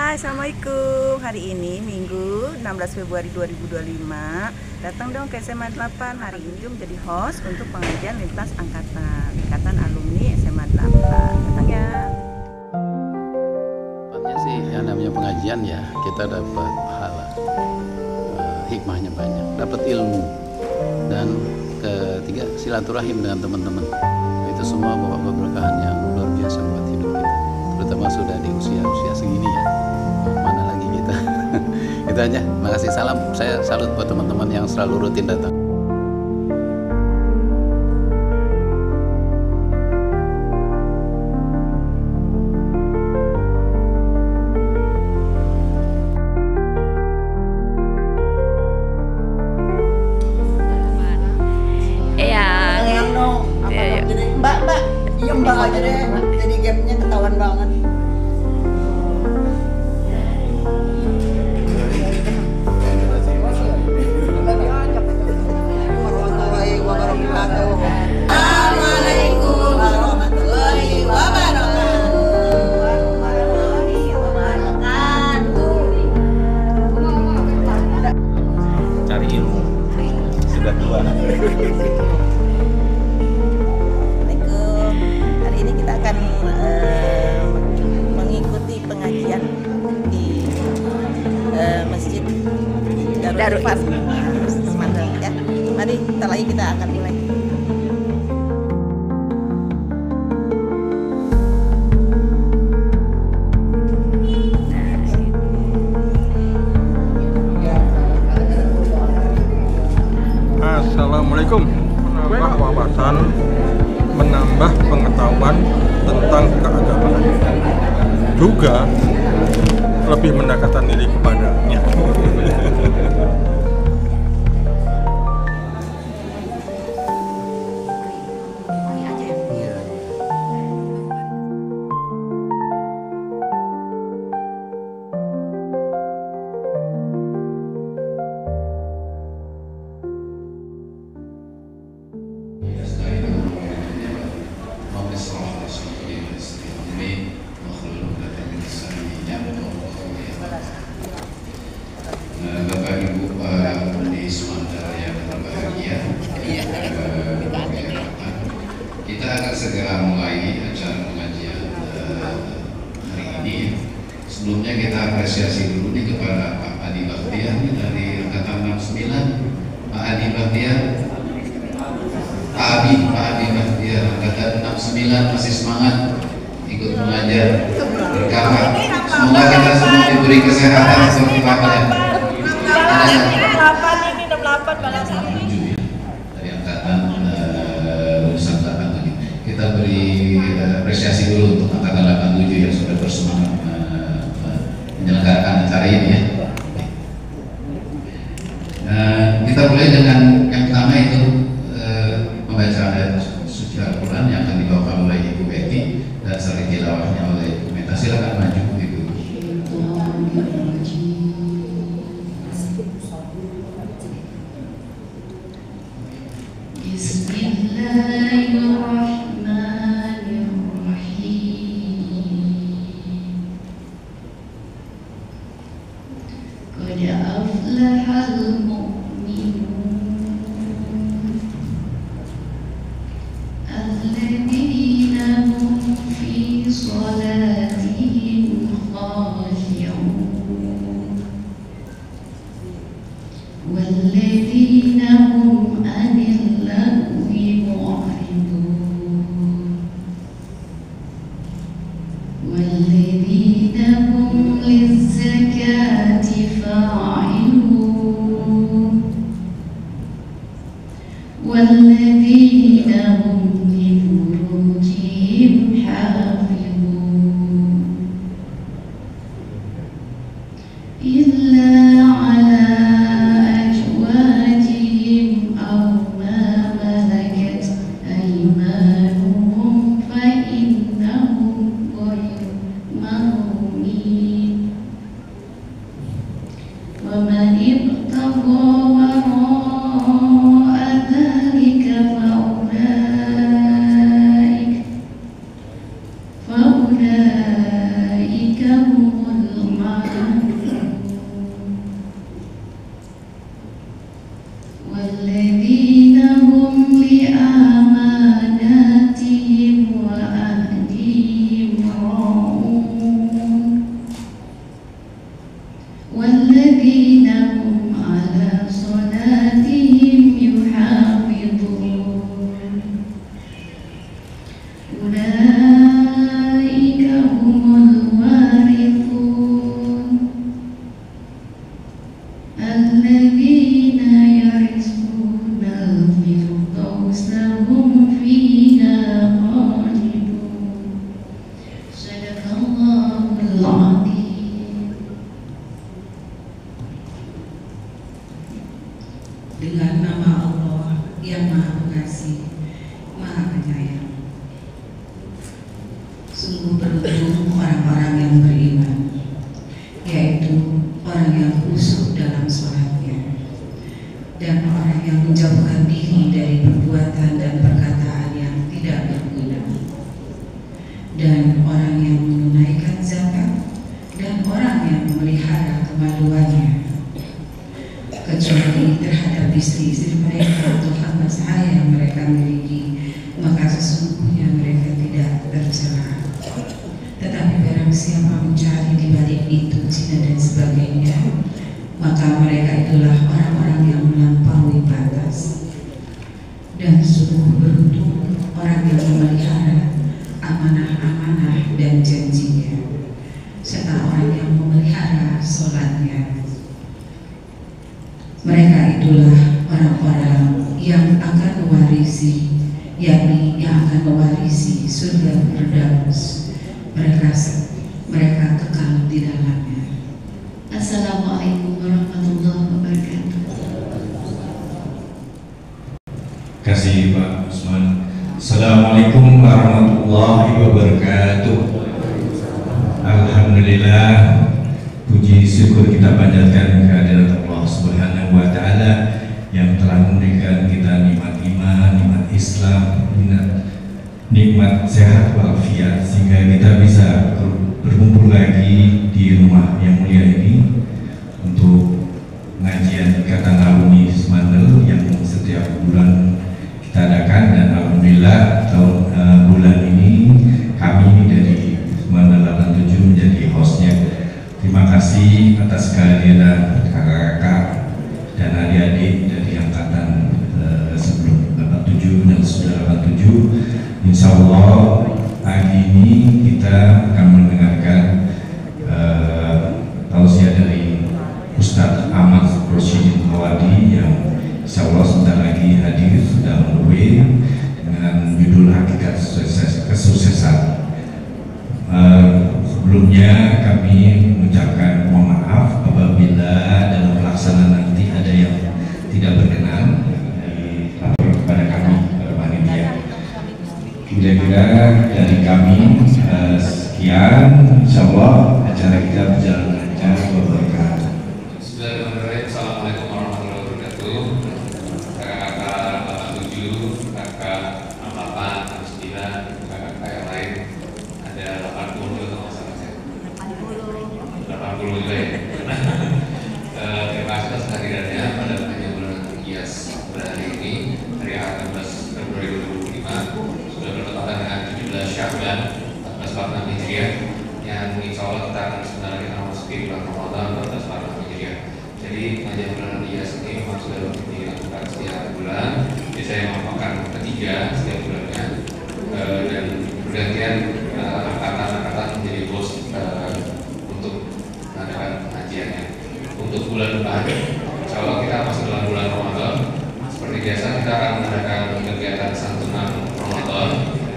Hai, Assalamualaikum. Hari ini Minggu 16 Februari 2025. Datang dong ke SMA 8. Hari ini Jum jadi host untuk pengajian lintas angkatan, Ikatan Alumni SMA 8. Datang ya. Tempatnya sih yang namanya pengajian ya, kita dapat pahala, hikmahnya banyak, dapat ilmu, dan ketiga silaturahim dengan teman-teman. Itu semua bawa keberkahan yang luar biasa buat hidup kita, terutama sudah di usia segini ya. Mana lagi kita. Itu aja. Makasih, salam. Saya salut buat teman-teman yang selalu rutin datang. Mbak, iya mbak aja deh, jadi gapnya ketahuan banget. Warahmatullahi wabarakatuh. Assalamualaikum warahmatullahi wabarakatuh. Cari ilmu. Sudah tua. Pengajian di Masjid Darul Ifat Semarang ya. Mari kita lagi kita akan mulai. Assalamualaikum. Menambah wawasan, menambah pengetahuan tentang keagamaan, juga lebih mendekatkan diri kepadanya. Bapak Ibu di Sumatera yang berbahagia, kita akan segera mulai acara pengajian hari ini. Sebelumnya kita apresiasi dulu nih kepada Pak Adi Bahtiar dari angkatan 69. Pak Adi Bahtiar, Pak Adi Bahtiar angkatan 69 masih semangat ikut mengajar, berkawan. Semoga kita semua diberi kesehatan seperti bapaknya. Ini 68 balasan. Dari angkatan lulusan 87. Kita beri apresiasi dulu untuk angkatan 87 yang sudah bersemangat menyelenggarakan acara ini ya. Kita mulai dengan yang pertama itu membaca ayat suci Al-Quran yang akan dibawakan oleh Ibu Betty dan seri tilawahnya oleh Ibu Meta. Silakan maju Ibu. قد أفلح المؤمنون الذين هم في صلاتهم خاشعون والذين هم عن اللغو معرضون والذين هم للزكاة فاعلون والذين هم لفروجهم حافظون إلا على أزواجهم أو ما ملكت أيمانهم فإنهم غير ملومين ومن ابتغى وراء ذلك فأولئك أولئك هم الغالبون والذين هم لأماناتهم وعهدهم راعون والذين هم على صلاتهم يحافظون أولئك هم الوارثون الذين يرثون الفردوس هم فيها خالدون صدق الله العظيم. Dengan nama Allah yang Maha Pengasih, Maha Penyayang. Sungguh beruntung orang-orang yang beriman, yaitu orang yang khusyuk dalam sholatnya dan orang yang menjauhkan diri dari perbuatan dan perkataan yang tidak berguna, dan orang yang menunaikan zakat, dan orang yang memelihara kemaluannya, kecuali terhadap istri-istri mereka atau hamba sahaya yang mereka miliki, maka sesungguhnya mereka tidak tercela. Tetapi barang siapa mencari di balik itu zina dan sebagainya, maka mereka itulah orang-orang yang melampaui batas. Dan sungguh beruntung orang yang memelihara amanah-amanah dan janjinya, serta orang yang memelihara sholatnya. Mereka itulah orang-orang yang akan mewarisi, yakni yang akan mewarisi surga Firdaus. Mereka kekal di dalamnya. Assalamualaikum warahmatullahi wabarakatuh. Kasih Pak Usman. Assalamualaikum warahmatullahi wabarakatuh. Alhamdulillah, puji syukur kita panjatkan kehadirat Allah Subhanahu wa Ta'ala yang telah memberikan kita nikmat iman, nikmat Islam, nikmat sehat walafiat, sehingga kita bisa berkumpul lagi di rumah yang mulia ini untuk pengajian Ikatan Alumni Semandel yang setiap bulan kita adakan. Dan alhamdulillah bulan ini kami dari Semandel 87 menjadi hostnya. Terima kasih atas kehadiran kakak-kakak dan adik-adik dari angkatan sebelum 87 dan sudah 87. Insya Allah pagi ini kita akan mendengarkan tausiah dari Ustadz Ahmad Rosyidin Hawadi yang insya Allah sebentar lagi hadir, sudah mulai dengan judul Hakikat Kesuksesan. Sebelumnya kami mengucapkan mohon maaf apabila dalam pelaksanaan nanti ada yang tidak berkenan, kepada kami, kepada panitia. Kira-kira dari kami sekian, insya Allah acara kita berjalan lancar. Wabarakatuh. Bismillahirrahmanirrahim. Assalamualaikum warahmatullahi wabarakatuh. Kakak-kakak 87, kakak 68, 69, kakak yang lain ada 80 atau masalahnya 80 juga ya. Terima kasih atas kehadirannya pada pengajian bulan Gias pada hari ini, hari 18 Februari 2025, sudah bertepatan dengan 17 Syawal 1446 Hijriah, yang insya Allah kita akan sebentar lagi memasuki bulan Ramadan 1446 Hijriah. Jadi pengajian bulan Gias ini memang sudah dilakukan setiap bulan. Jadi saya melakukan ketiga setiap bulannya, dan bergantian angkatan-angkatan menjadi host untuk mengadakan pengajiannya. Untuk bulan depan, insya Allah kita masuk dalam bulan Ramadan. Seperti biasa kita akan mengadakan kegiatan santunan Ramadan.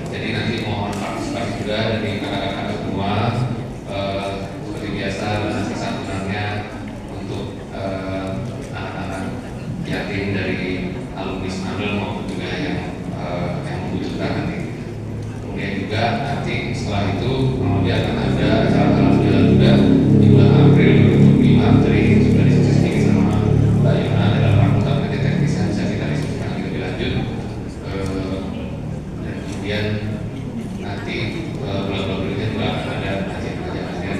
Jadi nanti mohon partisipasi juga dari kakak-kakak semua. Seperti biasa donasi santunannya untuk anak-anak yatim dari alumni Semandel maupun juga yang membutuhkan nanti. Kemudian juga nanti setelah itu kemudian akan ada acara alhamdulillah juga di bulan April 2025 dari sudah diskusi sedikit sama Mbak Yona dalam rangka nanti teknisnya bisa kita diskusikan lebih lanjut. Dan kemudian nanti bulan-bulan berikutnya juga akan ada kajian-kajian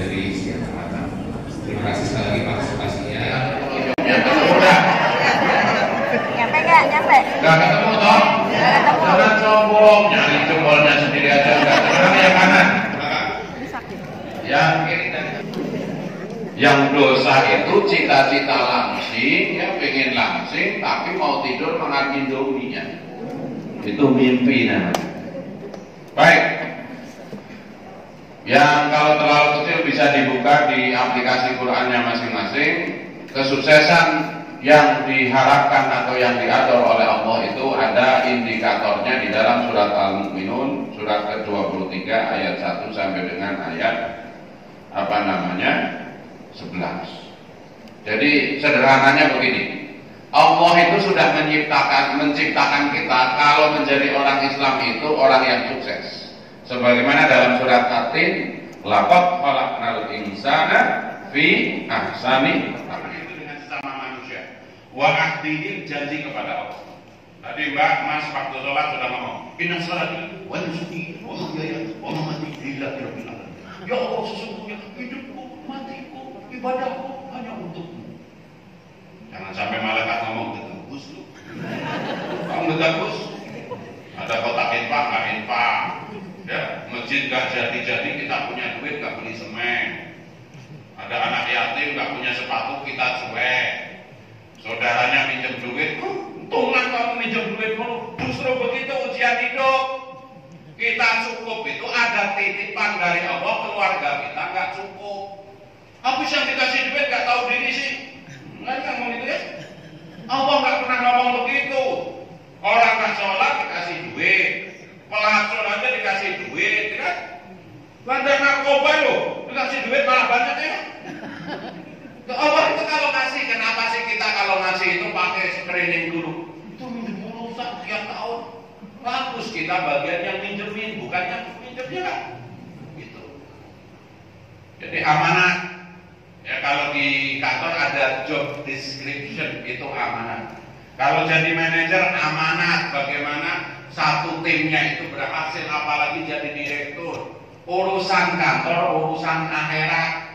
Yang kiri dan yang dosa itu cita-cita langsing, ya pengen langsing, tapi mau tidur makan indominya. Itu mimpi namanya. Baik. Yang kalau terlalu kecil bisa dibuka di aplikasi Qurannya masing-masing. Kesuksesan yang diharapkan atau yang diatur oleh Allah itu ada indikatornya di dalam surat Al-Mu'minun surat ke-23 ayat 1 sampai dengan ayat 11. Jadi sederhananya begini, Allah itu sudah menciptakan kita kalau menjadi orang Islam itu orang yang sukses. Sebagaimana dalam surat At-Tin, laqad khalaqnal insana fi ahsani taqwim, itu dengan sesama manusia. Wa ahdihim, janji kepada Allah. Tadi Mbak Mas waktu sholat sudah ngomong, inna sholati wa nusuki wa mahyaya wa mamati lillahi rabbil alamin. Ya Allah, sesungguhnya hidupku, matiku, ibadahku hanya untukmu. Jangan sampai malaikat ngomong tetebus lu. Kamu tetebus. Ada kotak infak, nggak infak. Ya, masjid nggak jadi kita punya duit nggak beli semen. Ada anak yatim nggak punya sepatu kita cuek. Saudaranya minjem duit, untungan kamu minjem duit mulu. Justru begitu ujian hidup. Kita cukup itu ada titipan dari Allah, keluarga kita nggak cukup. Habis yang dikasih duit nggak tahu diri sih. Nggak ngomong itu ya. Allah nggak pernah ngomong begitu. Orang nggak sholat dikasih duit, pelacur aja dikasih duit, kan? Bandar narkoba loh, dikasih duit malah banyak ya. Allah itu kalau ngasih, kenapa sih kita kalau ngasih itu pakai screening dulu? Itu minjem mulu setiap tahun. Bagus kita bagian yang minjemin, bukannya minjemnya kan? Gitu. Jadi amanah. Ya kalau di kantor ada job description, itu amanah. Kalau jadi manajer amanat, bagaimana satu timnya itu berhasil, apalagi jadi direktur. Urusan kantor, urusan akhirat.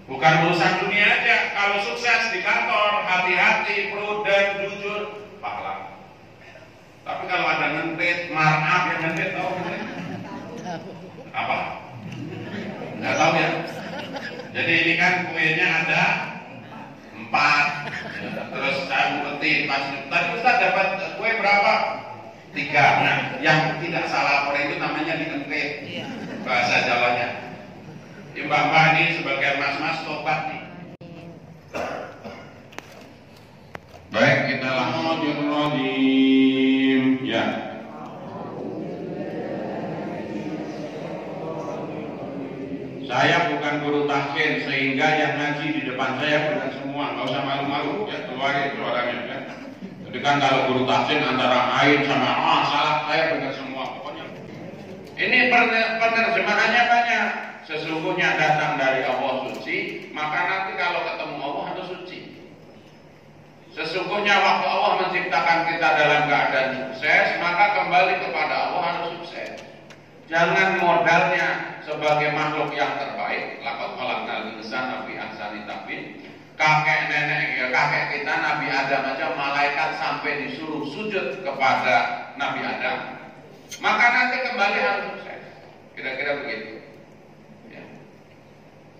Bukan urusan dunia aja. Kalau sukses di kantor, hati-hati, prudent, jujur, pahala. Tapi kalau ada ngentit, markup yang ngentit, tahu nggak? Apa? Nggak tahu ya. Jadi ini kan kuenya ada 4, terus saya ngerti pas tadi Ustaz dapat kue berapa? 3. Nah, yang tidak salah lapor itu namanya diengkrit, bahasa Jawanya. Mbak-mbak ini sebagian mas-mas tobat nih. Baik, kita langsung ya. Saya bukan guru tahsin sehingga yang ngaji di depan saya bukan semua, nggak usah malu-malu ya, keluarin suaranya kan. Jadi kan kalau guru tahsin antara ain sama salah, saya benar semua pokoknya. Ini penerjemahannya banyak. Sesungguhnya datang dari Allah suci, maka nanti kalau ketemu Allah harus suci. Sesungguhnya waktu Allah menciptakan kita dalam keadaan sukses, maka kembali kepada Allah harus sukses. Jangan modalnya sebagai makhluk yang terbaik, laqad khalaqnal insana fi ahsani taqwim. Kakek kita Nabi Adam aja malaikat sampai disuruh sujud kepada Nabi Adam. Maka nanti kembali harus sukses. Kira-kira begitu. Ya.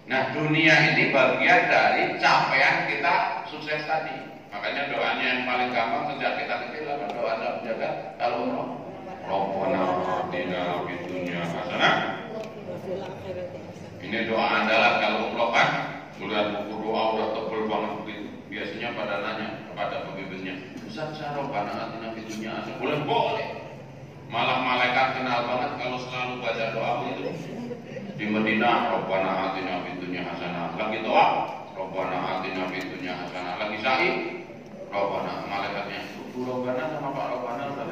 Nah, dunia ini bagian dari capaian kita sukses tadi. Makanya doanya yang paling gampang sejak kita kecil apa doa menjaga kalau Rabbana atina fid dunya hasanah. Ini doa andalan kalau umroh kan, melihat buku doa udah tebel banget begitu. Biasanya pada nanya kepada pembimbingnya, Ustaz, saya Rabbana atina fid dunya hasanah. Boleh. Malah malaikat kenal banget kalau selalu baca doa itu. Di Madinah, Rabbana atina fid dunya hasanah. Lagi doa, Rabbana atina fid dunya hasanah. Lagi sa'i, Rabbana, malaikatnya Bu Rabbana sama Pak Rabbana udah.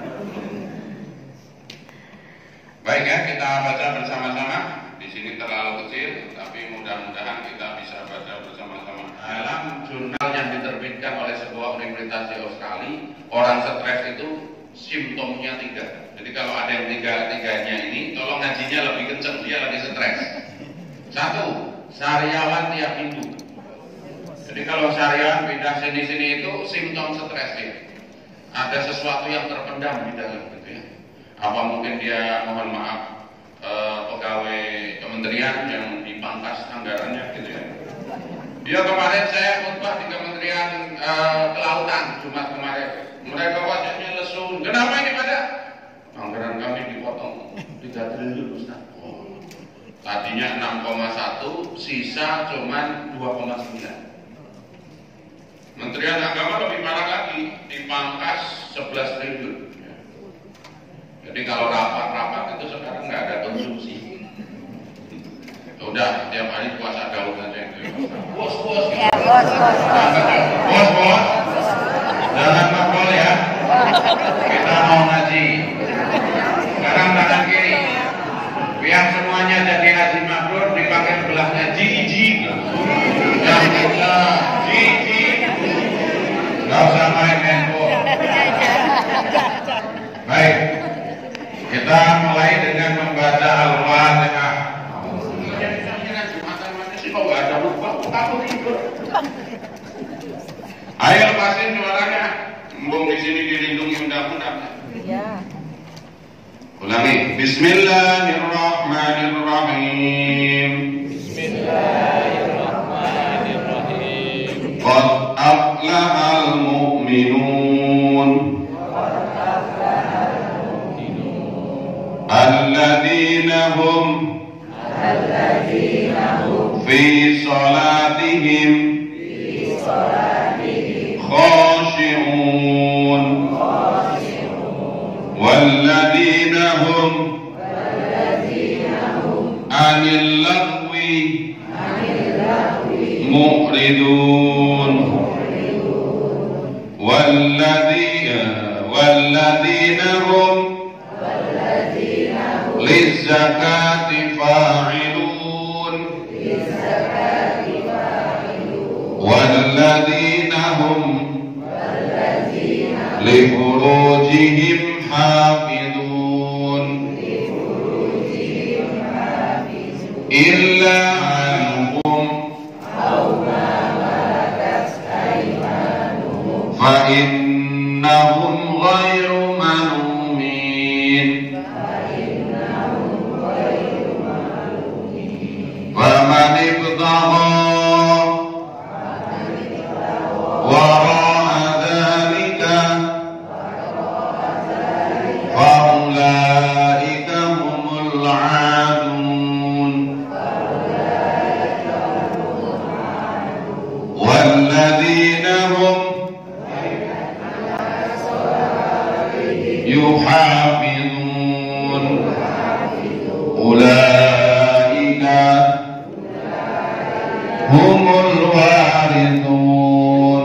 Baik ya, kita baca bersama-sama. Di sini terlalu kecil, tapi mudah-mudahan kita bisa baca bersama-sama. Dalam jurnal yang diterbitkan oleh sebuah universitas di Australia, orang stres itu simptomnya 3. Jadi kalau ada yang 3-3-nya ini, tolong ngajinya lebih kenceng, dia lagi stres. 1, sariawan tiap minggu. Jadi kalau sariawan pindah sini-sini itu simptom stres ya. Ada sesuatu yang terpendam di dalam gitu ya. Apa mungkin dia mohon maaf pegawai kementerian yang Ya kemarin saya khutbah di Kementerian Kelautan Jumat kemarin. Mereka wajahnya lesu. Kenapa ini pada? Anggaran kami dipotong 3 triliun Ustaz. Oh. Tadinya 6,1, sisa cuman 2,9. Menterian Agama lebih parah lagi, dipangkas 11 triliun. Jadi kalau rapat-rapat itu sekarang nggak ada konsumsi. Udah tiap hari puasa daun aja itu. Bos. Ya, bos. Bos. Jangan ngomong ya. Kita mau ngaji. Sekarang tangan kiri. Biar semuanya jadi haji mabrur dipakai belahnya jiji. Yang kita jiji. Nggak usah main handphone. Baik. Kita mulai dengan membaca Al-Fatihah. Ayo lepasin suaranya. Mumpung di sini dilindungi undang-undang. Ya. Ulangi. Bismillahirrahmanirrahim. Qad aflahal mu'minun. Alladzina hum fi salatihim khashi'un walladzina hum anil lagwi mu'ridun walladzina hum lizzakati fa'ilun walladzina hum lifurujihim hafidun illa anhum fa innahum ghairu malumin faman ibtagha wara'a dhalika faulaika humul 'adun walladzina hum yuhafizun ulaika humul warithun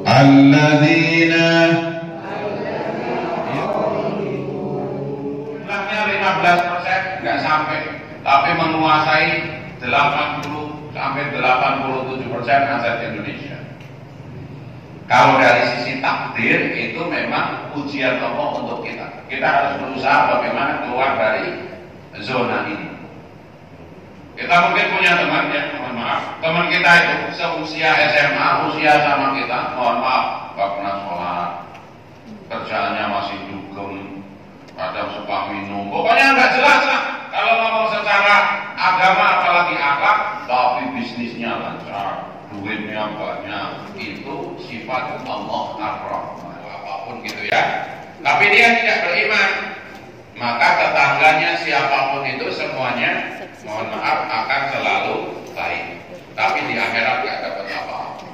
alladzina jumlahnya 15% nggak sampai, tapi menguasai 80 sampai 87% aset Indonesia. Kalau dari sisi takdir itu memang ujian Allah untuk kita. Kita harus berusaha bagaimana keluar dari zona ini. Kita mungkin punya teman ya, mohon maaf, teman kita itu seusia SMA, usia sama kita, mohon maaf, gak pernah sholat, kerjaannya masih dugem, kadang suka minum, pokoknya nggak jelas lah. Kalau ngomong secara agama apalagi akhlak, tapi bisnisnya lancar, duitnya banyak, itu sifat Allah ar-Rahman, apapun gitu ya. Tapi dia tidak beriman, maka tetangganya siapapun itu semuanya, mohon maaf, akan selalu baik. Tapi di akhirat gak dapat apa-apa.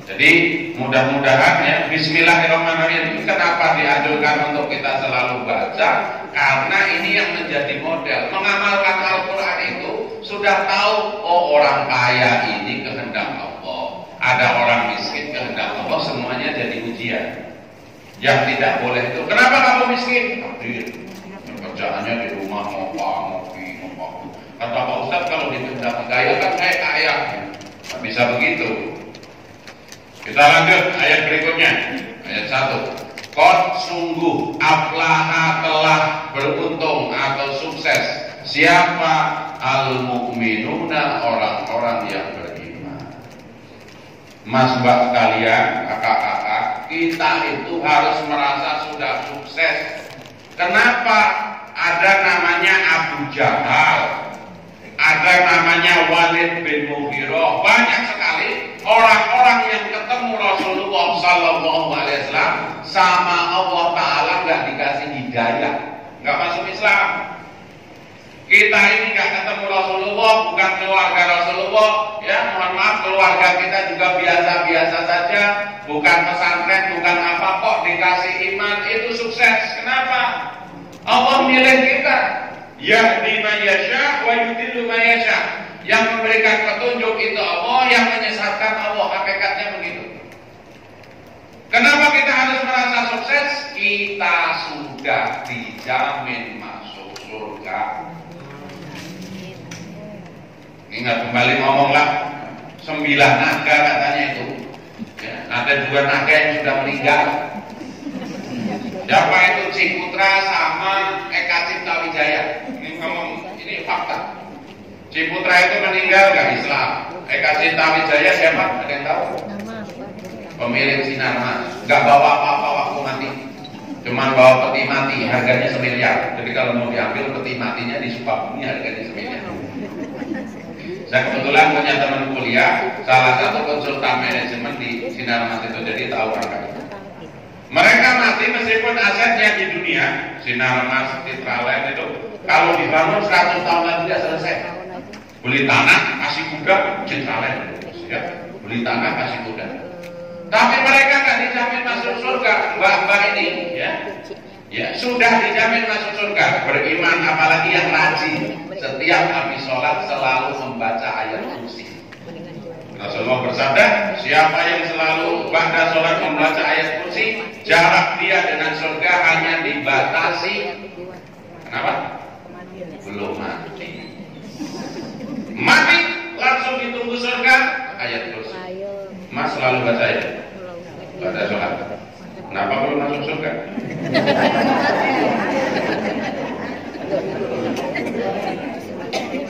Jadi mudah-mudahan ya, Bismillahirrahmanirrahim. Kenapa dianjurkan untuk kita selalu baca? Karena ini yang menjadi model. Mengamalkan Al-Quran itu sudah tahu, oh orang kaya ini kehendak Allah, ada orang miskin kehendak Allah, semuanya jadi ujian. Yang tidak boleh itu, kenapa kamu miskin? Takdir. Kerjaannya di rumah ngopi. Kata Pak Ustadz, kalau ditunda kaya kan kayak kaya. Nggak bisa begitu. Kita lanjut ayat berikutnya, ayat 1. Qad sungguh aflaha telah beruntung atau sukses siapa al-mu'minuna, orang-orang yang beriman. Mas mbak sekalian, kakak-kakak, kita itu harus merasa sudah sukses. Kenapa? Ada namanya Abu Jahal, ada namanya Walid Sallallahu Alaihi Wasallam sama Allah Ta'ala nggak dikasih hidayah, nggak masuk Islam. Kita ini nggak ketemu Rasulullah, bukan keluarga Rasulullah, ya mohon maaf, keluarga kita juga biasa-biasa saja, bukan pesantren, bukan apa, kok dikasih iman itu sukses. Kenapa? Allah milih kita. Yahdi man yasha wa yudillu man yasha. Yang memberikan petunjuk itu Allah, yang menyesatkan Allah, hakikatnya begitu. Kenapa kita harus merasa sukses? Kita sudah dijamin masuk surga. Ingat kembali ngomonglah 9 naga katanya itu, ya, ada 2 naga yang sudah meninggal. Siapa itu? Ciputra sama Eka Cipta Wijaya. Ini ngomong, ini fakta. Ciputra itu meninggal gak Islam. Eka Cipta Wijaya siapa? Ada yang tahu? Pemilik Sinar Mas. Gak bawa apa-apa waktu mati, cuman bawa peti mati, harganya 1 miliar. Jadi kalau mau diambil peti matinya di Sukabumi harganya 1 miliar. Saya kebetulan punya teman kuliah, salah satu konsultan manajemen di Sinar Mas itu, jadi tahu harga. Mereka mati meskipun asetnya di dunia, Sinar Mas, Citraland itu, kalau dibangun 100 tahun lagi tidak selesai. Beli tanah, kasih kuda, Citraland, ya, beli tanah, kasih kuda. Tapi mereka nggak dijamin masuk surga, mbak-mbak ini, ya sudah dijamin masuk surga. Beriman, apalagi yang rajin, setiap habis sholat selalu membaca ayat kursi. Rasulullah bersabda, siapa yang selalu ba'da sholat membaca ayat kursi, jarak dia dengan surga hanya dibatasi. Kenapa? Belum mati. Mati langsung ditunggu surga, ayat kursi. Mas selalu baca ya, pada sholat. Kenapa belum masuk surga?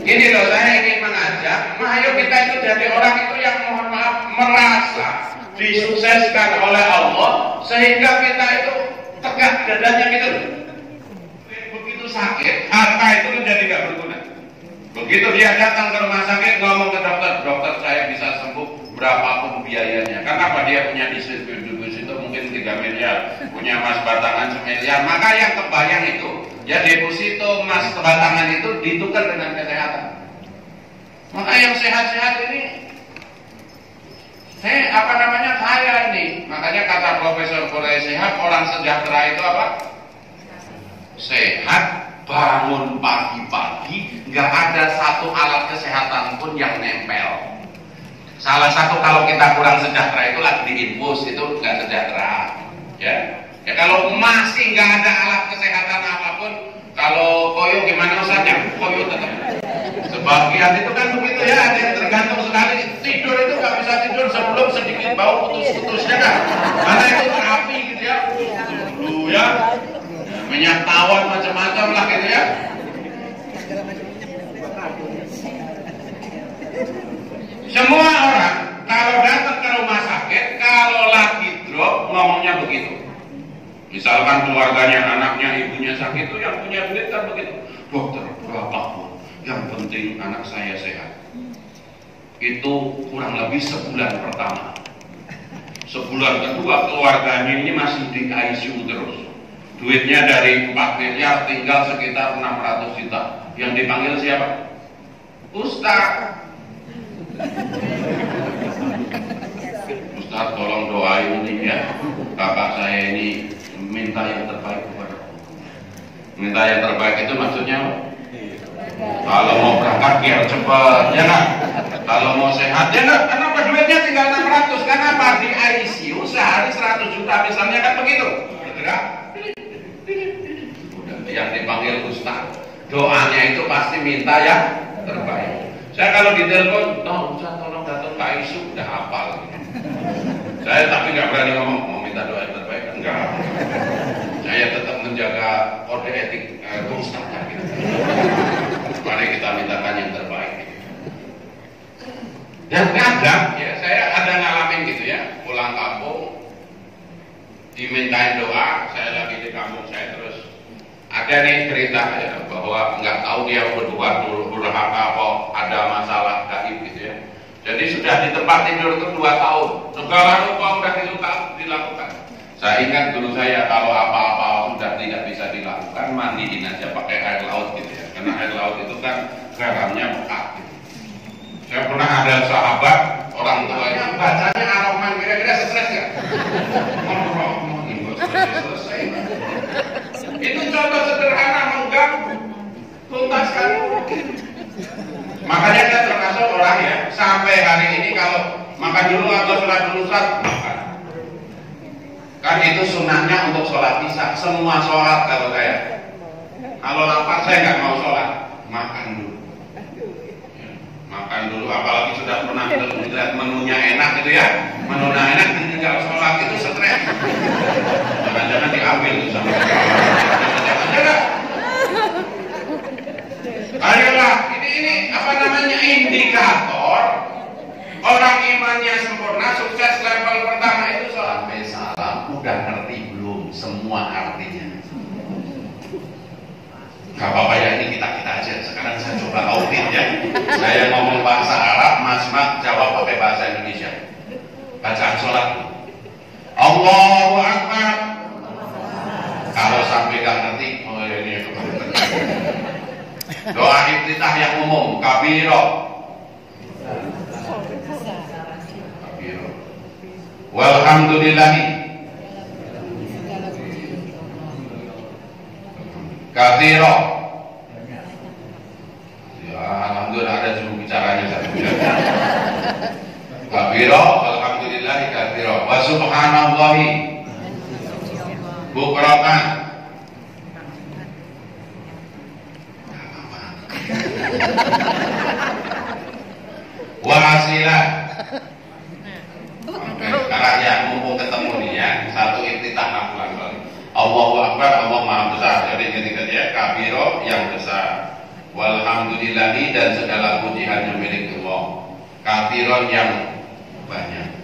Ini loh, saya ingin mengajak, ayo kita itu jadi orang itu yang mohon maaf merasa disukseskan oleh Allah, sehingga kita itu tegak dadanya gitu loh. Begitu sakit, harta itu menjadi gak berguna. Begitu dia datang ke rumah sakit, ngomong ke dokter, dokter saya bisa sembuh berapapun biayanya. Kenapa? Dia punya distribusi itu mungkin 3 miliar, punya emas batangan 1 miliar. Maka yang kebayang itu, ya deposito emas batangan itu ditukar dengan kesehatan. Maka yang sehat-sehat ini, kaya ini. Makanya kata Profesor Korea Sehat, orang sejahtera itu apa? Sehat, bangun pagi-pagi, nggak ada satu alat kesehatan pun yang nempel. Salah satu kalau kita kurang sejahtera itu lagi diinfus, itu nggak sejahtera, ya. Ya kalau masih nggak ada alat kesehatan apapun, kalau koyo gimana usahanya? Koyo tetap. Sebagian itu kan begitu ya, ada yang tergantung sekali. Tidur itu nggak bisa tidur sebelum sedikit bau putus-putusnya kan. Karena itu terapi gitu ya. Dulu ya, minyak tawon macam-macam lah gitu ya. Semua orang kalau datang ke rumah sakit, kalau lagi drop ngomongnya begitu. Misalkan keluarganya, anaknya, ibunya sakit, itu yang punya duit kan begitu. Dokter, berapapun, yang penting anak saya sehat. Itu kurang lebih sebulan pertama. Sebulan kedua keluarganya ini masih di ICU terus. Duitnya dari 4 miliar tinggal sekitar 600 juta. Yang dipanggil siapa? Ustaz. Ustaz tolong doain ini ya, kakak saya ini minta yang terbaik kepada Allah. Minta yang terbaik itu maksudnya kalau mau berangkat biar cepat, ya nggak? Kalau mau sehat, ya nggak? Kenapa duitnya tinggal 600? Kenapa? Di ICU sehari 100 juta misalnya kan begitu. Bergerak. Udah, yang dipanggil Ustaz, doanya itu pasti minta yang terbaik. Saya kalau ditelepon, Ustaz tolong datang ke ICU, udah hafal. Saya tapi nggak berani ngomong, mau minta doa yang terbaik, enggak. Saya tetap menjaga kode etik Ustaznya gitu. Mari kita mintakan yang terbaik. Dan kadang, ya saya ada ngalamin gitu ya, pulang kampung, dimintain doa, saya lagi di kampung saya terus. Ada nih cerita ya, bahwa nggak tahu dia berdua durhaka apa ada masalah gaib gitu ya. Jadi sudah di tempat tidur itu 2 tahun. Segala rupa sudah dilakukan. Saya ingat dulu saya kalau apa-apa sudah tidak bisa dilakukan, mandiin aja pakai air laut gitu ya. Karena air laut itu kan garamnya pekat gitu. Saya pernah ada sahabat, orang tuanya bacanya Ar-Rahman, kira-kira stres ya? Selesai. Itu contoh sederhana mengganggu, tuntaskan. Makanya saya termasuk orang ya, sampai hari ini kalau makan dulu atau sholat dulu makan. Kan itu sunnahnya untuk sholat isya. Semua sholat kalau saya. Kalau lapar saya nggak mau sholat, makan dulu. Makan dulu, apalagi sudah pernah melihat menunya enak gitu ya. Menunya enak, tinggal sholat itu stres. Jangan-jangan diambil tuh sama. Jangan-jangan. Ayolah, ini apa namanya indikator orang imannya sempurna, sukses level pertama itu sholat. Salam, udah ngerti belum semua artinya? Gak apa-apa ya, ini kita aja. Sekarang saya coba audit ya. Saya ngomong bahasa Arab, Mas Mat jawab pakai bahasa Indonesia. Bacaan sholat. Allahu Akbar. Kalau sampai gak ngerti, oh ini doa iftitah yang umum, kabiro. Walhamdulillahi katsira. Ya, alhamdulillah ada juru bicaranya satu. Kabira, alhamdulillahi katsira. Wa subhanallahi bukratan. Wa asilan. Oke, sekarang ya mumpung ketemu nih ya, satu iftitah lakukan. Allahu Akbar, Allah Maha Besar. Jadi ketika dia kabiro yang besar. Walhamdulillahi dan segala puji hanya milik Allah. Kabiron yang banyak.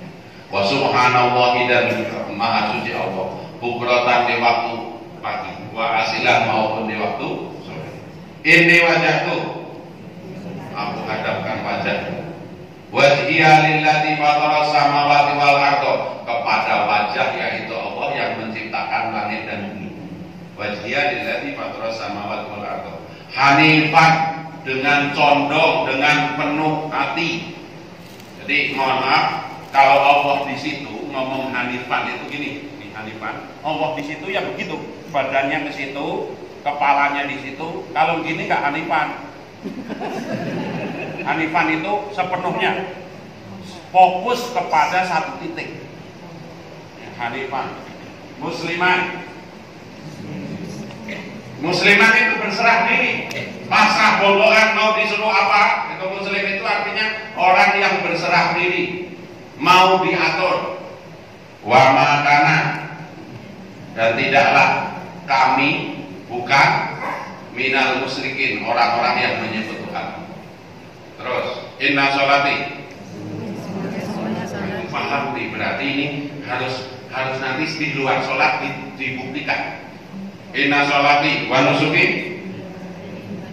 Wa subhanallahi dan Maha Suci Allah. Bukrotan di waktu pagi, wa asilan maupun di waktu sore. Ini wajahku, aku hadapkan wajahku. Wajhiya lillati fatara samawati wal ardo, kepada wajah yaitu Allah yang menciptakan langit dan bumi. Wajhiya lillati fatara samawati wal ardo. Hanifan, dengan condong, dengan penuh hati. Jadi mohon maaf, kalau Allah di situ ngomong hanifan itu gini, nih hanifan. Allah di situ ya begitu, badannya ke situ, kepalanya di situ. Kalau gini nggak hanifan. Hanifan itu sepenuhnya fokus kepada satu titik. Hanifan. Musliman. Musliman itu berserah diri, pasrah boboan, mau disuruh apa. Itu muslim itu artinya orang yang berserah diri, mau diatur. Wa makana, dan tidaklah kami, bukan minal musyrikin, orang-orang yang menyebut Tuhan. Terus inna sholati, paham nih, berarti ini harus nanti di luar sholat dibuktikan. Inna sholati wa nusuki,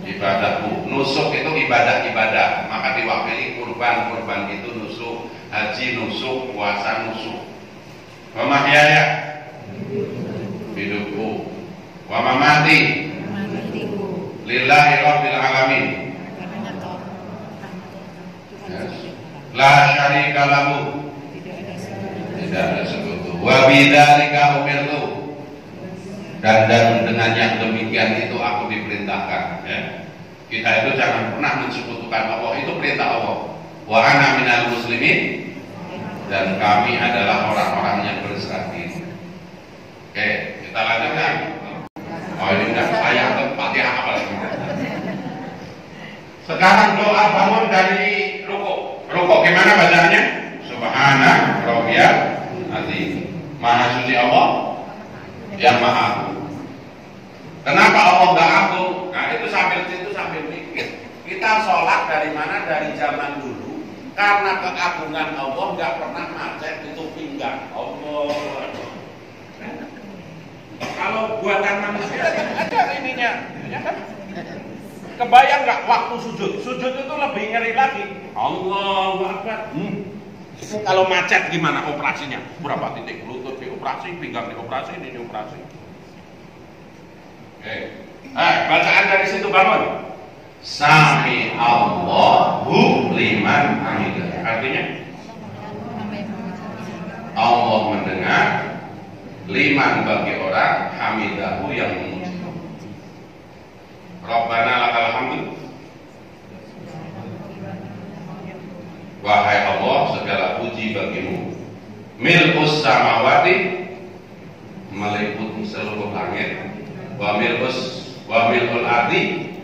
ibadahku. Nusuk itu ibadah-ibadah, maka diwakili kurban itu nusuk, haji nusuk, puasa nusuk. Wa mahyaya, hidupku. Wa mamati, lillahi rabbil alamin. La syarika lahu, tidak ada sekutu. Wa bidzalika umirtu, dan dengan yang demikian itu aku diperintahkan ya. Kita itu jangan pernah mensekutukan Allah, itu perintah Allah. Wa ana minal muslimin, dan kami adalah orang-orang yang berserah diri. Oke, kita lanjutkan. Oh ini udah saya atau Fatihah apa lagi? Sekarang doa bangun dari ruku. Ruku gimana bacaannya? Subhana rabbiyal azim. Maha suci Allah yang maha agung. Kenapa Allah nggak agung? Nah itu sambil mikir. Kita sholat dari mana? Dari zaman dulu. Karena keagungan Allah nggak pernah macet itu pinggang. Allah. Kalau buatan manusia ada ininya, ya kan? Kebayang nggak waktu sujud? Sujud itu lebih ngeri lagi. Allahu Akbar. Kalau macet gimana operasinya? Berapa titik? Lutut dioperasi, pinggang dioperasi, ini dioperasi. Oke. Bacaan dari situ bangun. Sami Allahu liman hamidah. Artinya Allah mendengar, liman bagi orang, hamidahu yang memuji. Rabbana lakal hamd. Wahai Allah, segala puji bagimu. Mil'us samawati, meliputi seluruh langit. Wa mil'ul ardi,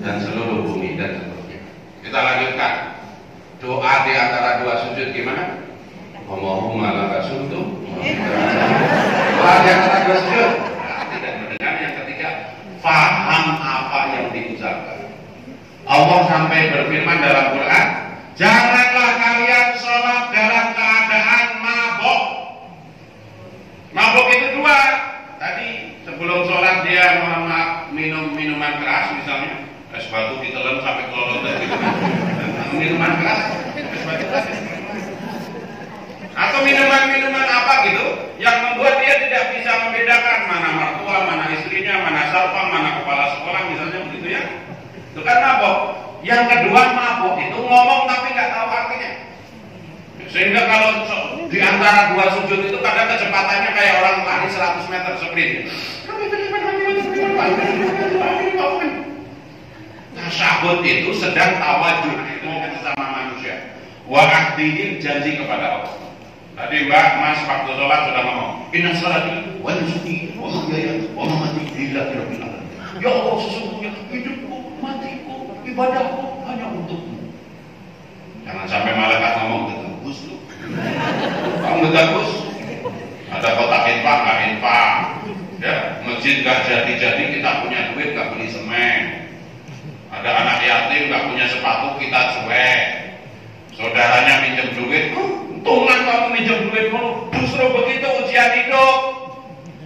dan seluruh bumi dan seterusnya. Kita lanjutkan. Doa di antara dua sujud gimana? Allahumma laka sujud. Doa di antara dua sujud. Tidak mendengar. Yang ketiga, faham apa yang diucapkan. Allah sampai berfirman dalam Quran, janganlah kalian sholat dalam keadaan mabok. Mabok itu dua. Tadi sebelum sholat dia minum minuman keras misalnya, es batu ditelan sampai kelolot gitu. Minuman keras, es batu keras. Atau minuman-minuman apa gitu yang membuat dia tidak bisa membedakan mana mertua, mana istrinya, mana satpam, mana kepala sekolah misalnya begitu ya. Itu kan mabok. Yang kedua mabok itu ngomong tapi nggak tahu artinya. Sehingga kalau di antara dua sujud itu kadang kecepatannya kayak orang lari 100 meter sprint. Tasyahud itu sedang tawajuh itu sesama manusia. Wa ahdihim janji kepada Allah. Tadi Mbak Mas waktu sholat sudah ngomong, inna sholati wa nusuki wa mahyaya wa mamati lillahi rabbil alamin. Ya Allah, sesungguhnya hidupku, matiku, ibadahku hanya untukmu. Jangan sampai malaikat ngomong ketebus lu. Kamu ketebus? Ada kotak infak, nggak infak. Ya, masjid nggak jadi kita punya duit nggak beli semen. Ada anak yatim nggak punya sepatu kita cuek. Saudaranya minjem duit, untungan kamu minjem duit mulu. Justru begitu ujian hidup.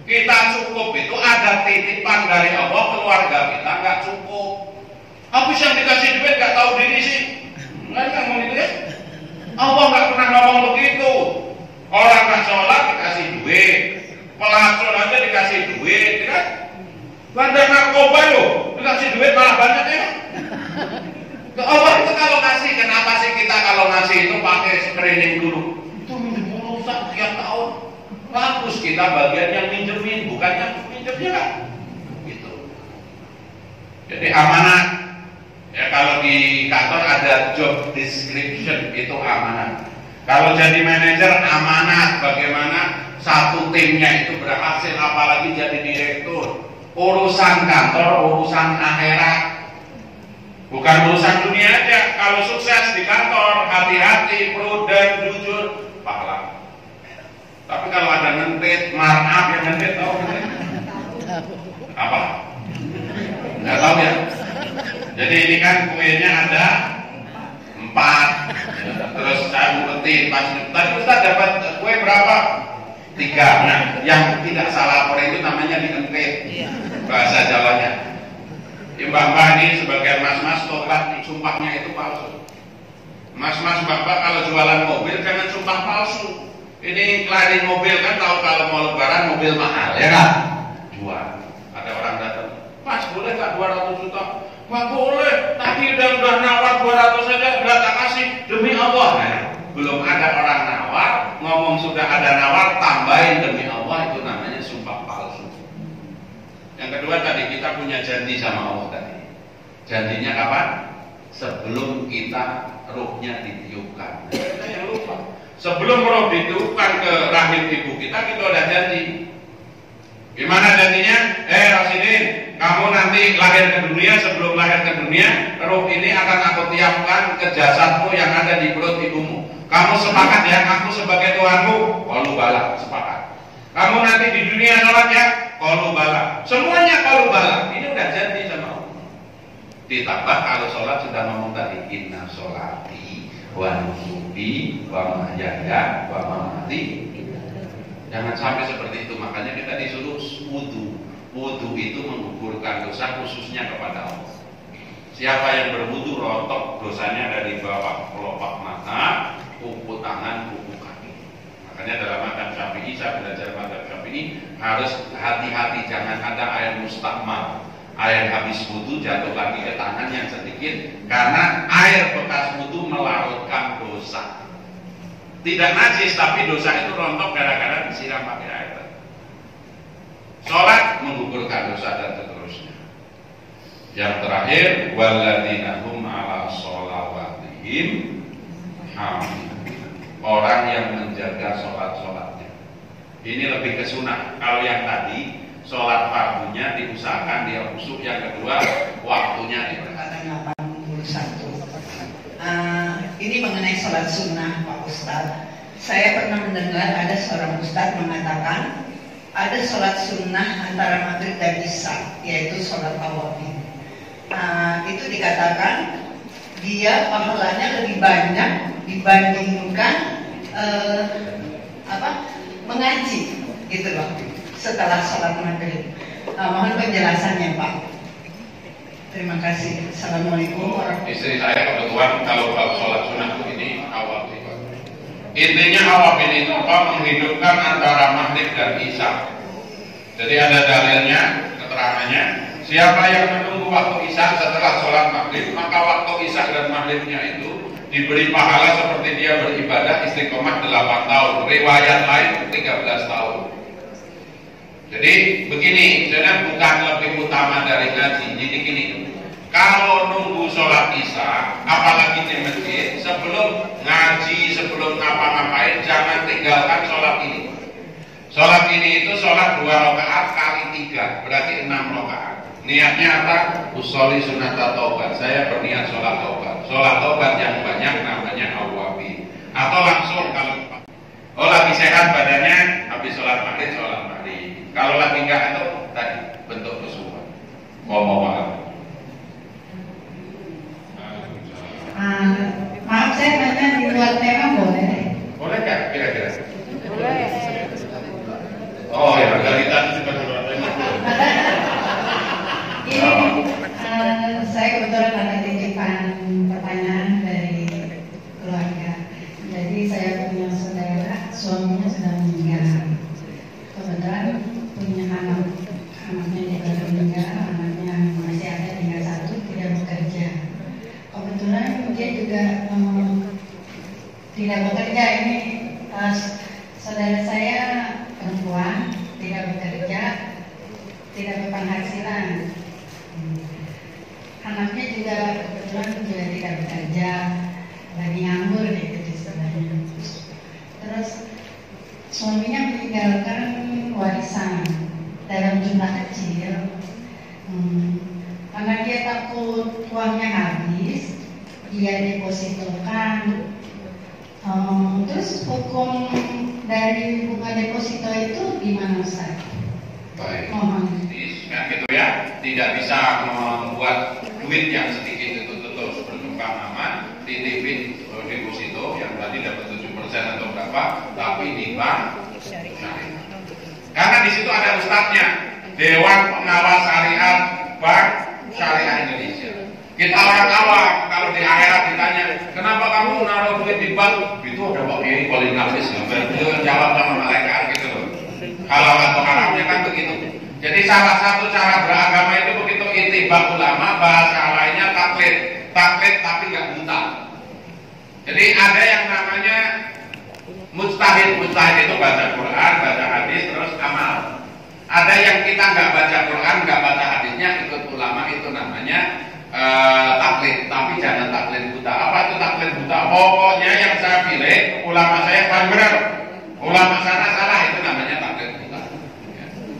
Kita cukup itu ada titipan dari Allah, keluarga kita nggak cukup. Habis yang dikasih duit nggak tahu diri sih. Nggak ngomong gitu ya. Allah nggak pernah ngomong begitu. Orang nggak sholat dikasih duit, pelacur aja dikasih duit, kan? Bandar narkoba loh, dikasih duit malah banyak ya. Allah itu kalau ngasih, kenapa sih kita kalau ngasih itu pakai screening dulu? Itu minjem rusak tiap tahun. Bagus kita bagian yang minjemin, bukan yang minjemnya kan? Gitu. Jadi amanat. Ya kalau di kantor ada job description itu amanat. Kalau jadi manajer amanat, bagaimana satu timnya itu berhasil, apalagi jadi direktur. Urusan kantor, urusan akhirat. Bukan urusan dunia aja. Kalau sukses di kantor, hati-hati, prudent, jujur, pahala. Tapi kalau ada nentit, markup yang nentit, tahu nggak? Apa? Nggak tahu ya. Jadi ini kan kuenya ada 4. Terus saya ngurutin pas tadi Ustaz dapat kue berapa? 3. Nah, yang tidak salah lapor itu namanya dientit. Bahasa Jawanya. Mbak-mbak ini sebagai mas-mas tobat nih, sumpahnya itu palsu. Mas-mas mbak-mbak kalau jualan mobil jangan sumpah palsu. Ini kelarin mobil kan tahu kalau mau lebaran mobil mahal ya kan? Jual. Ada orang datang, Mas boleh nggak 200 juta? Nggak boleh. Tadi udah nawar 200 saja udah tak kasih demi Allah. Nah, belum ada orang nawar, ngomong sudah ada nawar tambahin demi Allah, itu namanya sumpah palsu. Yang kedua tadi kita punya janji sama Allah tadi. Janjinya kapan? Sebelum kita ruhnya ditiupkan. Kita yang lupa. Sebelum roh ditiupkan ke rahim ibu kita ada janji. Gimana janjinya? Rasidin, kamu nanti lahir ke dunia, sebelum lahir ke dunia, roh ini akan aku tiupkan ke jasadmu yang ada di perut ibumu. Kamu sepakat ya, aku sebagai Tuhanmu? Qalu bala, sepakat. Kamu nanti di dunia sholat ya? Qalu bala. Semuanya qalu bala. Ini udah janji sama Allah. Ditambah kalau sholat sudah ngomong tadi, inna sholati wa nusuki wa mahyaya wa mamati. Jangan sampai seperti itu. Makanya kita disuruh wudu. Wudu itu menggugurkan dosa khususnya kepada Allah. Siapa yang berwudu rontok dosanya dari bawah kelopak mata, kuku tangan, kuku kaki. Makanya dalam mazhab Syafi'i, saya belajar mazhab Syafi'i harus hati-hati, jangan ada air mustakmal, air habis wudu jatuh lagi ke tangan yang sedikit, karena air bekas wudu melarutkan dosa. Tidak najis, tapi dosa itu rontok gara-gara disiram pakai air. Sholat menggugurkan dosa dan seterusnya. Yang terakhir, walladzina hum ala sholawatihim hamid. Orang yang menjaga sholat-sholatnya. Ini lebih ke sunnah. Kalau yang tadi sholat fardunya diusahakan dia khusyuk, yang kedua waktunya diperhatikan. 81. Ini mengenai sholat sunnah, Pak Ustadz. Saya pernah mendengar ada seorang Ustadz mengatakan ada sholat sunnah antara maghrib dan isya, yaitu sholat awabin. Itu dikatakan dia pahalanya lebih banyak dibandingkan mengaji, gitu loh, setelah sholat maghrib. Mohon penjelasannya, Pak. Terima kasih. Assalamualaikum warahmatullahi wabarakatuh. Istri saya kebetulan kalau sholat sunnah itu ini awabin. Intinya awabin itu apa? Menghidupkan antara maghrib dan isya. Jadi ada dalilnya, keterangannya. Siapa yang menunggu waktu isya setelah sholat maghrib, maka waktu isya dan maghribnya itu diberi pahala seperti dia beribadah istiqomah 8 tahun. Riwayat lain 13 tahun. Jadi begini, sebenarnya bukan lebih utama dari ngaji. Jadi gini, kalau nunggu sholat isya, apalagi di masjid, sebelum ngaji, sebelum ngapa-ngapain, jangan tinggalkan sholat ini. Sholat ini itu sholat 2 rakaat kali 3, berarti 6 rakaat. Niatnya apa? Usolli sunata taubat. Saya berniat sholat taubat. Sholat taubat yang banyak namanya awabin. Atau langsung kalau lagi sehat badannya, habis sholat maghrib, sholat maghrib. Kalau lagi enggak itu tadi bentuk kesubuhan. Ngomong. Maaf saya tanya di luar tema boleh? Boleh nggak kira-kira? Boleh. Oh ya, dari tadi sudah luar tema. Ini saya kebetulan ada titipan pertanyaan dari keluarga. Jadi saya punya saudara, suaminya sudah meninggal. Kebetulan punya anaknya juga meninggal, anaknya masih ada tinggal 1, tidak bekerja. Kebetulan dia juga tidak bekerja. Ini saudara saya perempuan, tidak bekerja, tidak berpenghasilan. Anaknya juga kebetulan juga tidak bekerja, lagi nganggur gitu istilahnya. Terus suaminya meninggalkan warisan dalam jumlah kecil. Karena dia takut uangnya habis, dia depositokan. Terus hukum dari bunga deposito itu gimana, Ustaz? Baik. Nah, gitu ya, tidak bisa membuat duit yang sedikit itu terus berkembang aman, titipin deposito yang tadi dapat 7% atau berapa, tapi di bank syariah. Karena di situ ada ustadznya, Dewan Pengawas Syariat Bank Syariah Indonesia. Kita orang awam kalau di akhirat ditanya, kenapa kamu naruh duit di bank? Itu ada Pak Kiai paling nafis, beliau jawab sama malaikat gitu loh. Kalau atau haramnya kan begitu. Jadi salah satu cara beragama itu begitu itibak ulama, bahasa lainnya taklid. Taklid tapi nggak buta. Jadi ada yang namanya mujtahid. Mujtahid itu baca Quran, baca hadis, terus amal. Ada yang kita nggak baca Quran, nggak baca hadisnya, ikut ulama, itu namanya taklid. Tapi jangan taklid buta. Apa itu taklid buta? Pokoknya yang saya pilih, ulama saya paling benar. Ulama sana salah, itu namanya taklid buta.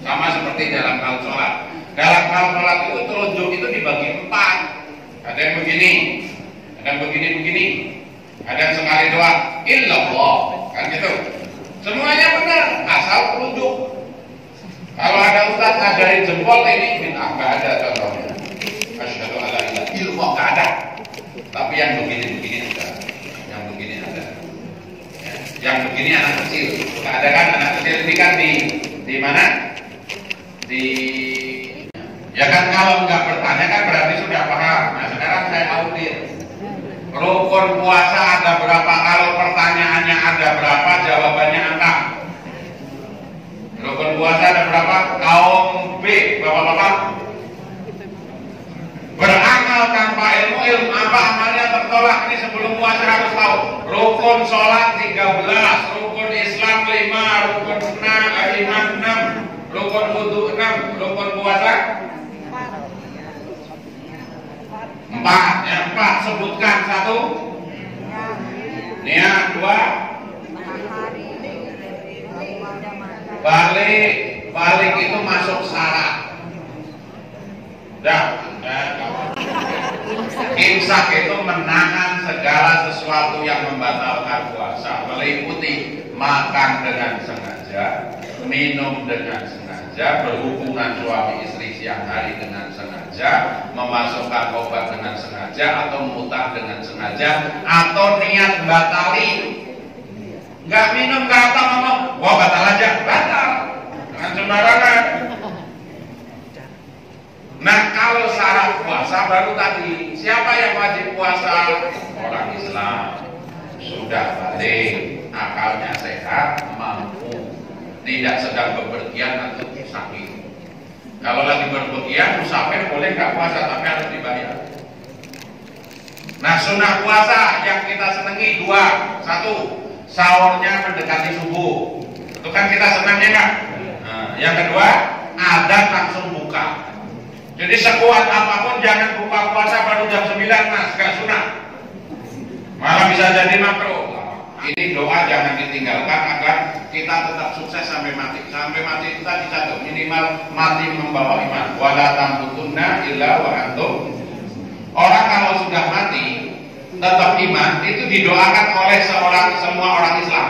Sama seperti dalam hal sholat. Dalam hal sholat itu telunjuk itu dibagi 4. Ada yang begini, ada yang begini-begini, ada yang sekali doa, illallah, kan gitu. Semuanya benar, asal telunjuk. Kalau ada ustaz ngajarin jempol ini, bid'ah, nggak ada contohnya. Asyhadu alla ilaha illallah, nggak ada. Tapi yang begini-begini ada, yang begini ada. Ya. Yang begini anak kecil, nggak ada kan anak kecil ini kan di mana? Ya kan kalau nggak bertanya kan berarti sudah paham. Nah sekarang puasa ada berapa? Kalau pertanyaannya ada berapa, jawabannya angka. Rukun puasa ada berapa? Kaum B, bapak-bapak. Beramal tanpa ilmu, ilmu apa amalnya tertolak. Ini sebelum puasa harus tahu. Rukun sholat 13, rukun Islam 5, rukun iman 6, rukun wudu 6, rukun puasa 4. Yang 4 sebutkan. 1 niat, 2 balik itu masuk syarat. Imsak itu menahan segala sesuatu yang membatalkan puasa, meliputi makan dengan sengaja, minum dengan sengaja, berhubungan suami istri siang hari dengan sengaja, memasukkan obat dengan sengaja, atau mutah dengan sengaja, atau niat batali. Nggak minum, nggak apa ngomong, wah batal aja, batal dengan sembarangan. Nah, kalau syarat puasa baru tadi, siapa yang wajib puasa? Orang Islam, sudah balik, akalnya sehat, mampu, tidak sedang bepergian atau sakit. Kalau lagi bepergian, musafir boleh nggak puasa, tapi harus dibayar. Nah, sunnah puasa yang kita senangi 2. 1, sahurnya mendekati subuh. Itu kan kita senangnya kan? Nah, yang kedua, adzan langsung buka. Jadi sekuat apapun jangan buka puasa baru jam 9, mas, gak sunah. Malah bisa jadi makruh. Ini doa jangan ditinggalkan agar kita tetap sukses sampai mati. Sampai mati itu tadi satu, minimal mati membawa iman. Wala tambutunna illa wa antum. Orang kalau sudah mati tetap iman itu didoakan oleh semua orang Islam.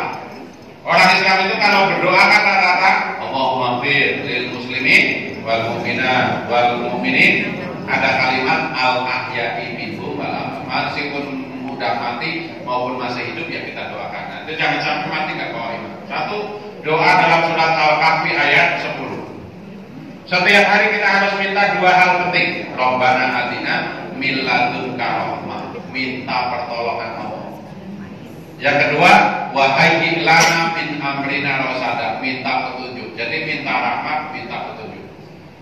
Orang Islam itu kalau berdoa kan rata-rata Allahumma fir lil muslimin wal mu'minat wal mu'minin, ada kalimat al ahya'i minhum wal amwat. Meskipun udah mati maupun masih hidup ya kita doakan. Nah, itu jangan sampai mati nggak bawa iman. 1, doa dalam surat Al-Kahfi ayat 10. Setiap hari kita harus minta 2 hal penting. Rabbana atina min ladunka rahmah, minta pertolongan Allah. Yang kedua, wa hayyi lana min amrina rasada, minta petunjuk. Jadi minta rahmat, minta petunjuk.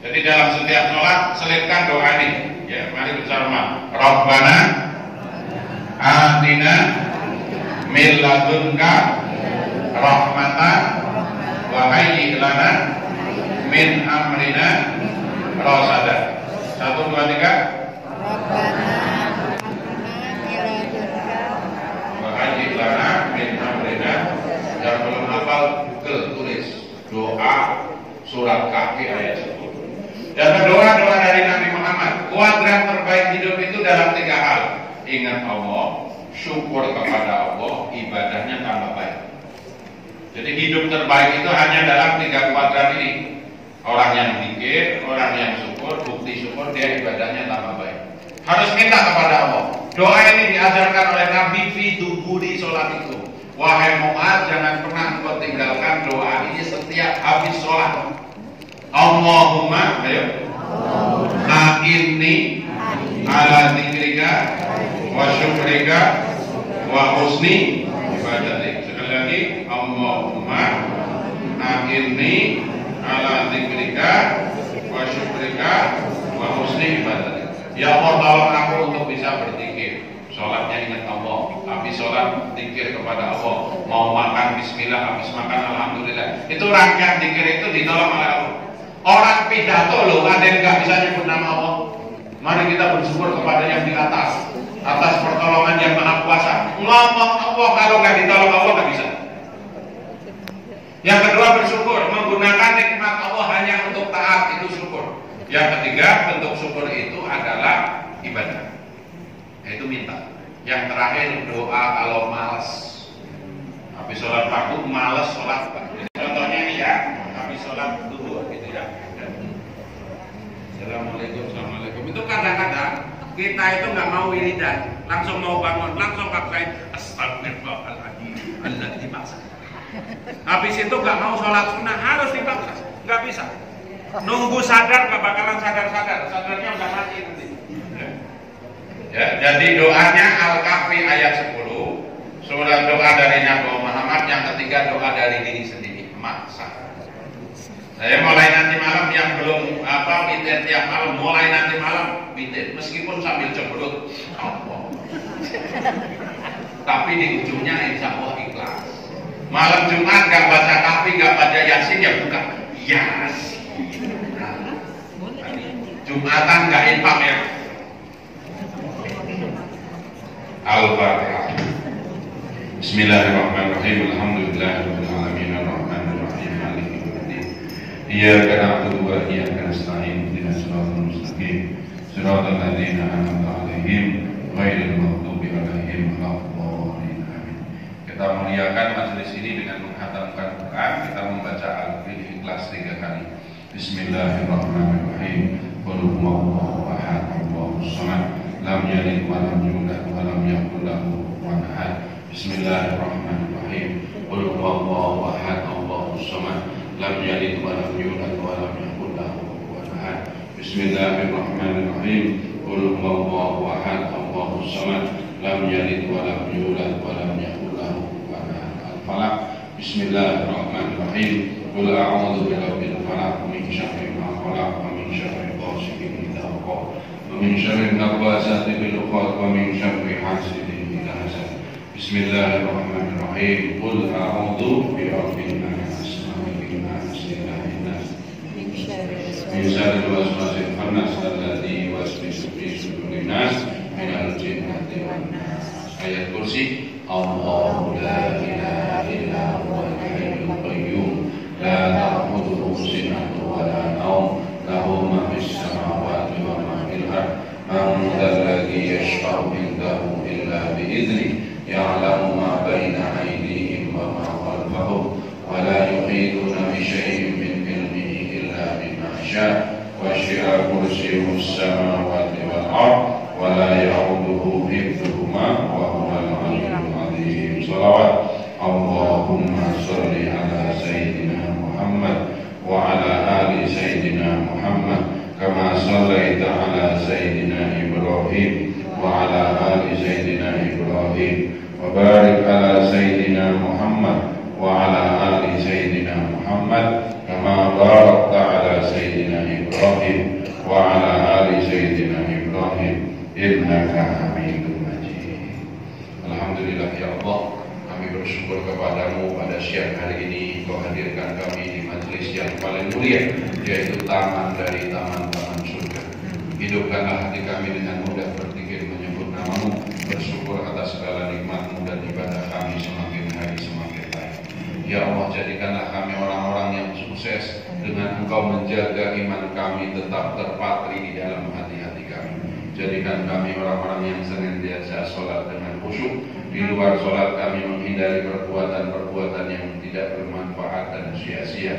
Jadi dalam setiap sholat selipkan doa ini. Ya, mari bersama. Rabbana atina min ladunka rahmatan wa hayyi lana min amrina rasada. 1, 2, 3. Wa hayyi lana min amrina. Yang belum hafal tulis doa surat Kahfi ayat 10. Dan doa dari Nabi Muhammad. Kuadran terbaik hidup itu dalam 3 hal. Ingat Allah, syukur kepada Allah, ibadahnya tambah baik. Jadi hidup terbaik itu hanya dalam 3 kuadran ini. Orang yang zikir, orang yang syukur, bukti syukur dia ibadahnya tambah baik. Harus minta kepada Allah. Doa ini diajarkan oleh Nabi fi duburi sholat itu. Wahai Mu'adz, jangan pernah engkau tinggalkan doa ini setiap habis sholat. Allahumma ayo a'inni ala dzikrika wa syukrika wa husni ibadatik. Sekali lagi, Allahumma a'inni ala dzikrika wa syukrika wa husni ibadatik. Ya Allah, tolong aku untuk bisa berzikir. Sholatnya ingat Allah, habis sholat zikir kepada Allah. Mau makan bismillah, habis makan alhamdulillah. Itu rangkaian zikir itu ditolong oleh Allah. Orang pidato loh, ada yang nggak bisa nyebut nama Allah. Mari kita bersyukur kepada yang di atas pertolongan yang maha kuasa. Ngomong Allah, kalau nggak ditolong Allah nggak bisa. Yang kedua, bersyukur, menggunakan nikmat Allah hanya untuk taat, itu syukur. Yang ketiga, bentuk syukur itu adalah ibadah, yaitu minta. Yang terakhir, doa kalau malas. Habis sholat fardu malas sholat. Contohnya ini ya, habis sholat duhur gitu ya. Assalamualaikum. Itu kadang-kadang kita itu nggak mau wiridan, langsung mau bangun, langsung paksain astagfirullahaladzim, Allah dipaksa. Habis itu nggak mau sholat sunnah, harus dipaksa, nggak bisa. Nunggu sadar nggak bakalan sadarnya udah mati nanti. Ya, jadi doanya Al-Kahfi ayat 10. Kemudian doa dari Nabi Muhammad, yang ketiga doa dari diri sendiri. Maksa. Saya mulai nanti malam yang belum witir tiap malam, mulai nanti malam witir meskipun sambil cebrut. Tapi di ujungnya insya Allah ikhlas. Malam Jumat gak baca kafi, gak baca yasin, ya buka yasin. Jumatan gak infak ya. Al-Fatihah. Bismillahirrahmanirrahim. Alhamdulillahirabbil alamin arrahmanir rahim maliki yaumiddin. Iyyaka na'budu wa iyyaka nasta'in. Ihdinas siratal mustaqim. Siratal ladzina an'amta 'alaihim ghairil maghdubi 'alaihim waladdallin. Amin. Kita muliakan majelis ini dengan menghatamkan Quran. Kita membaca Al-Ikhlas 3 kali. Bismillahirrahmanirrahim. Qul huwallahu ahad, Allahus samad, lam yalid wa lam yulad wa lam yakul lahu kufuwan ahad. Bismillahirrahmanirrahim. Qul huwallahu ahad, Allahus samad, lam yalid wa lam yulad wa lam yakul lahu kufuwan ahad. Bismillahirrahmanirrahim. Qul huwallahu ahad, Allahus samad, lam yalid wa lam yulad wa lam yakul lahu kufuwan ahad. Al-Falaq. Bismillahirrahmanirrahim. Qul a'udzu birabbil falaq, min syarri ma khalaq, wa min syarri ghasiqin idza waqab, wa min syarri naffasati fil 'uqad, wa min syarri hasidin idza hasad. Bismillahirrahmanirrahim. Qul a'udzu birabbin nas, malikin nas, ilahin nas, min syarri waswasil khannas alladzi yuwaswisu fi sudurin nas, minal jinnati wan nas. Ayat kursi. Allahu la ilaha illa huwal hayyul qayyum, la ta'khudhuhu sinatun wa la nawm, lahu ma fis samawati wa ma fil ardh. Man dzalladzi yashfa'u 'indahu illa bi idhnihi, ya'lamu ma baina aydihim wa ma khalfahum, wa la yuhituna bi shay'in min ilmihi illa bima syaa. Wasi'a kursiyyuhu as-samawati wal ardh, wa la ya'uduhu hifdhuhuma wa huwal 'aliyyul 'azim. Shalawat. Allahumma sholli ala sayyidina Muhammad wa ala ali sayyidina Muhammad kama shallaita ala sayyidina Ibrahim wa ala ali sayyidina Ibrahim, wa barik ala sayyidina Muhammad wa ala ali sayyidina Muhammad kama barakta ala sayyidina Ibrahim wa ala ali sayyidina Ibrahim innaka Hamidum Majid. Alhamdulillah ya Allah, kami bersyukur kepadamu pada siang hari ini Kau hadirkan kami di majelis yang paling mulia, yaitu taman dari taman-taman surga. Hidupkanlah hati kami dengan mudah berzikir menyebut namamu, bersyukur atas segala nikmatmu, dan ibadah kami semakin hari semakin baik. Ya Allah, jadikanlah kami orang-orang yang sukses dengan Engkau menjaga iman kami tetap terpatri di dalam hati-hati kami. Jadikan kami orang-orang yang senantiasa sholat dengan khusyuk. Di luar sholat kami menghindari perbuatan-perbuatan yang tidak bermanfaat dan sia-sia.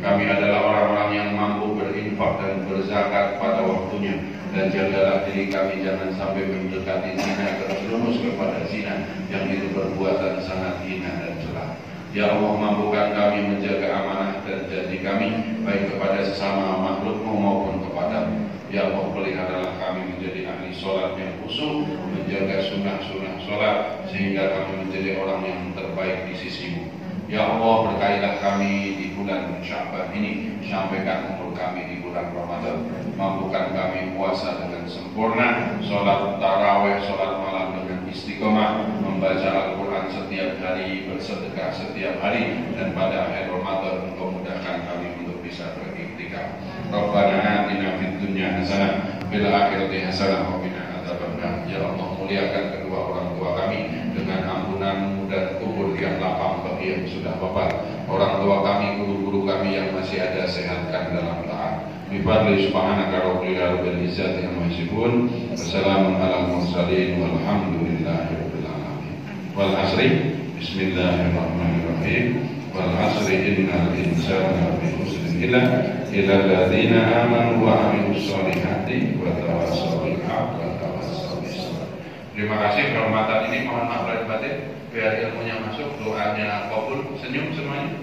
Kami adalah orang-orang yang mampu berinfak dan berzakat pada waktunya. Dan jagalah diri kami jangan sampai mendekati zina, terjerumus kepada zina, yang itu perbuatan sangat hina dan celah. Ya Allah, mampukan kami menjaga amanah dan janji kami, baik kepada sesama makhlukmu maupun kepadamu. Ya Allah, peliharalah kami menjadi ahli sholat yang khusyuk, menjaga sunnah-sunnah sholat, sehingga kami menjadi orang yang terbaik di sisimu. Ya Allah, berkailah kami di bulan Sya'ban ini, sampaikan umur kami di bulan Ramadan. Mampukan kami puasa dengan sempurna, sholat tarawih, sholat malam dengan istiqomah, membaca Al-Quran setiap hari, bersedekah setiap hari, dan pada akhir Ramadan Engkau mudahkan kami untuk bisa beriktikaf. Rabbana atina fid dunya hasanah, fil akhirati hasanah, wa qina adzabannar. Ya Allah, muliakan kedua orang tua kami dengan ampunan dan kubur yang lapang bagi yang sudah wafat. Orang tua kami, guru-guru kami yang masih ada, sehatkan dalam taat. Bifadli subhanaka rabbil izzati amma yasifun, wassalamun alal mursalin, walhamdulillahi rabbil alamin. Wal asri, bismillahirrahmanirrahim. Wal asri innal insana lafi khusr illa alladzina amanu wa amilus solihati wa tawassaw bil haqqi wa tawassaw bis sabr. Terima kasih kehormatan ini, mohon maaf lahir batin, biar ilmunya masuk, doanya kabul, senyum semuanya.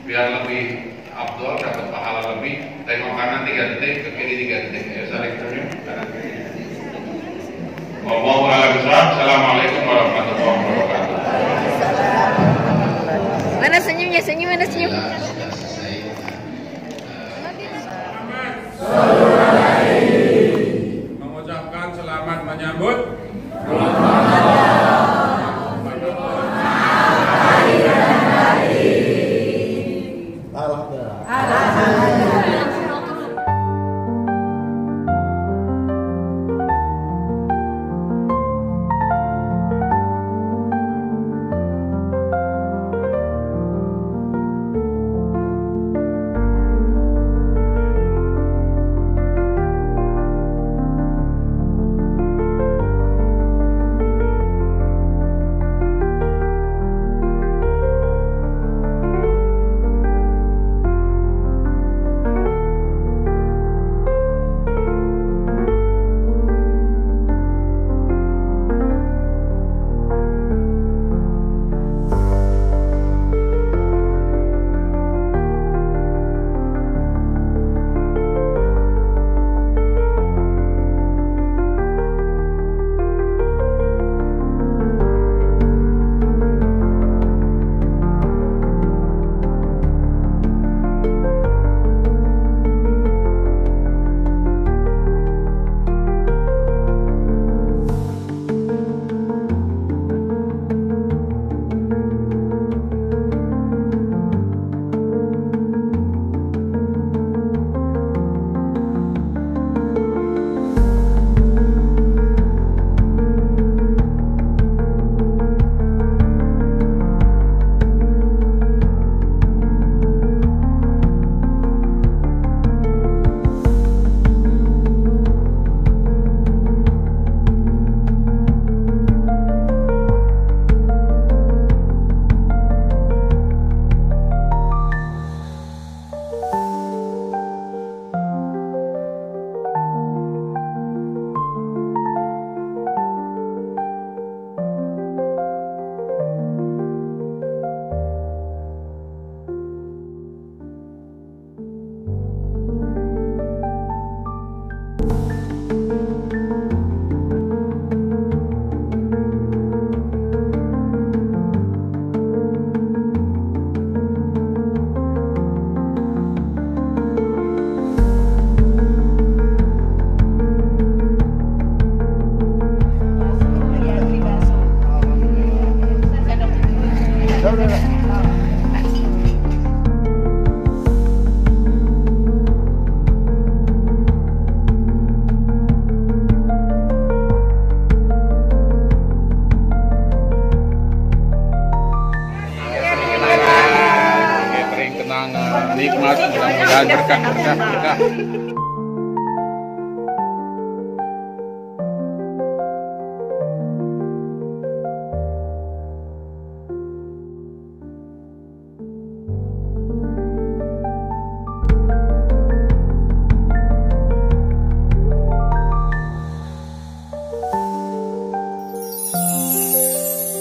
Biar lebih afdol, dapat pahala lebih. Tengok kanan 3 detik, ke kiri 3 detik. Ya, saling senyum kanan kiri. Wallahu a'lam bishawab. Assalamualaikum warahmatullahi wabarakatuh. warahmatullahi wabarakatuh. Mana senyumnya? Senyum mana senyum? Mengucapkan selamat menyambut Nikmat, mudah-mudahan berkah.